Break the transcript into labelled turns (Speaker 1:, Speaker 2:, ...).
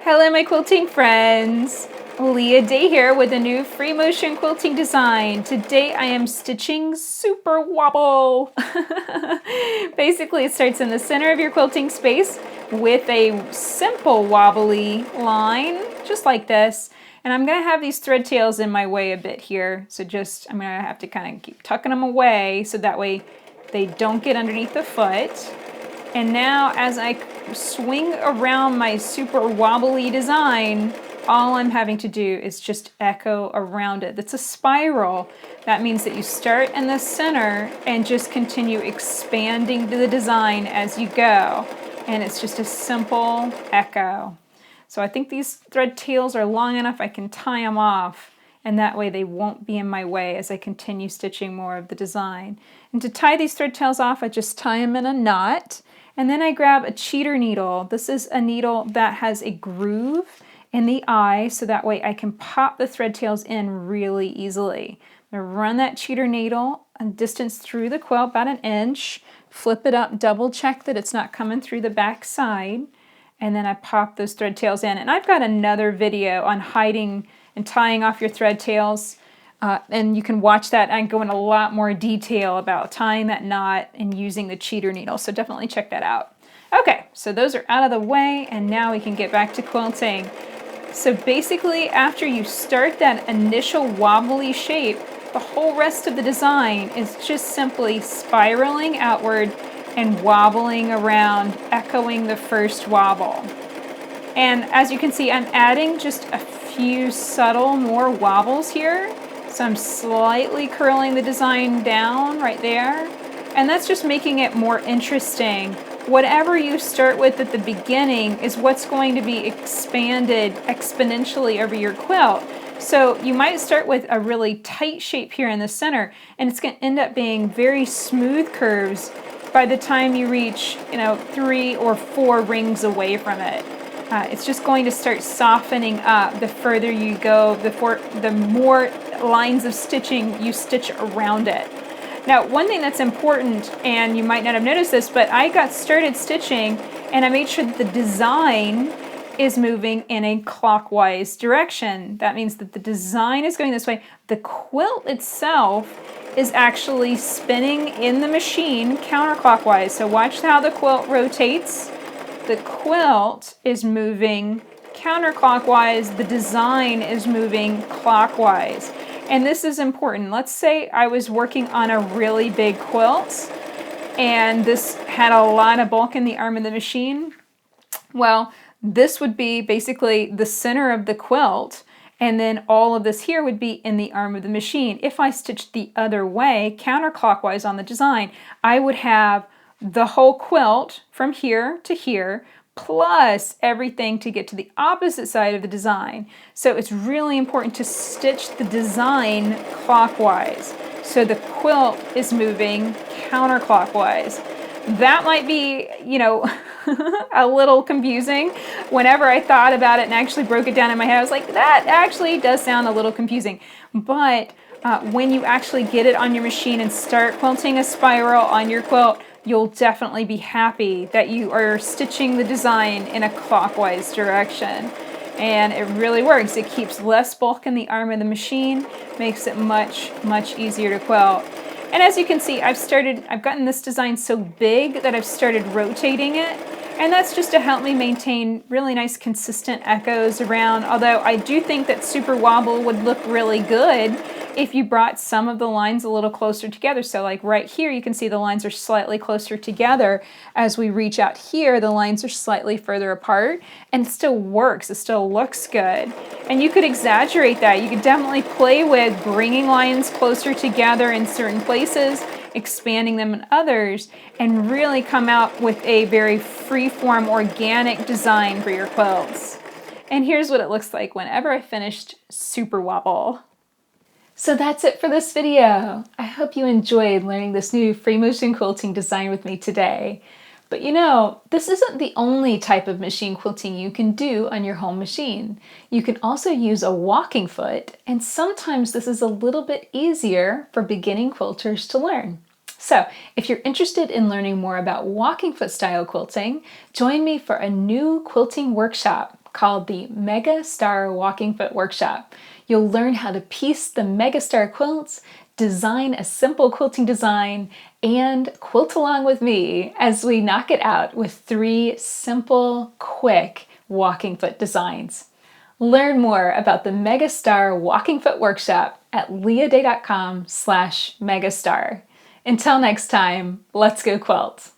Speaker 1: Hello my quilting friends! Leah Day here with a new free motion quilting design. Today I am stitching Super Wobble. Basically it starts in the center of your quilting space with a simple wobbly line, just like this. And I'm going to have these thread tails in my way a bit here. So I'm going to have to kind of keep tucking them away so that way they don't get underneath the foot. And now as I swing around my super wobbly design, all I'm having to do is just echo around it. That's a spiral. That means that you start in the center and just continue expanding the design as you go. And it's just a simple echo. So I think these thread tails are long enough I can tie them off, and that way they won't be in my way as I continue stitching more of the design. And to tie these thread tails off, I just tie them in a knot. And then I grab a cheater needle. This is a needle that has a groove in the eye, so that way I can pop the thread tails in really easily. I'm going to run that cheater needle a distance through the quilt, about 1 inch, flip it up, double check that it's not coming through the back side, and then I pop those thread tails in. And I've got another video on hiding and tying off your thread tails. And you can watch that and go in a lot more detail about tying that knot and using the cheater needle. So definitely check that out. Okay, so those are out of the way, and now we can get back to quilting. So basically, after you start that initial wobbly shape, the whole rest of the design is just simply spiraling outward and wobbling around, echoing the first wobble. And as you can see, I'm adding just a few subtle more wobbles here. So I'm slightly curling the design down right there. And that's just making it more interesting. Whatever you start with at the beginning is what's going to be expanded exponentially over your quilt. So you might start with a really tight shape here in the center, and it's going to end up being very smooth curves by the time you reach, 3 or 4 rings away from it. It's just going to start softening up the further you go, the more lines of stitching you stitch around it. Now, one thing that's important, and you might not have noticed this, but I got started stitching and I made sure that the design is moving in a clockwise direction. That means that the design is going this way. The quilt itself is actually spinning in the machine counterclockwise. So watch how the quilt rotates. The quilt is moving counterclockwise, the design is moving clockwise. And this is important. Let's say I was working on a really big quilt and this had a lot of bulk in the arm of the machine. Well, this would be basically the center of the quilt, and then all of this here would be in the arm of the machine. If I stitched the other way, counterclockwise on the design, I would have the whole quilt from here to here, plus everything to get to the opposite side of the design. So it's really important to stitch the design clockwise. So the quilt is moving counterclockwise. That might be, a little confusing. Whenever I thought about it and actually broke it down in my head, I was like, that actually does sound a little confusing. But when you actually get it on your machine and start quilting a spiral on your quilt, you'll definitely be happy that you are stitching the design in a clockwise direction. And it really works. It keeps less bulk in the arm of the machine, makes it much, much easier to quilt. And as you can see, I've gotten this design so big that I've started rotating it. And that's just to help me maintain really nice consistent echoes around. Although I do think that Super Wobble would look really good if you brought some of the lines a little closer together. So like right here, you can see the lines are slightly closer together. As we reach out here, the lines are slightly further apart, and it still works. It still looks good. And you could exaggerate that. You could definitely play with bringing lines closer together in certain places, expanding them in others, and really come out with a very free-form, organic design for your quilts. And here's what it looks like whenever I finished Super Wobble. So that's it for this video. I hope you enjoyed learning this new free motion quilting design with me today. But this isn't the only type of machine quilting you can do on your home machine. You can also use a walking foot, and sometimes this is a little bit easier for beginning quilters to learn. So if you're interested in learning more about walking foot style quilting, join me for a new quilting workshop called the Mega Star Walking Foot Workshop. You'll learn how to piece the Mega Star quilts, design a simple quilting design, and quilt along with me as we knock it out with 3 simple, quick walking foot designs. Learn more about the Mega Star Walking Foot Workshop at leahday.com/megastar. Until next time, let's go quilt.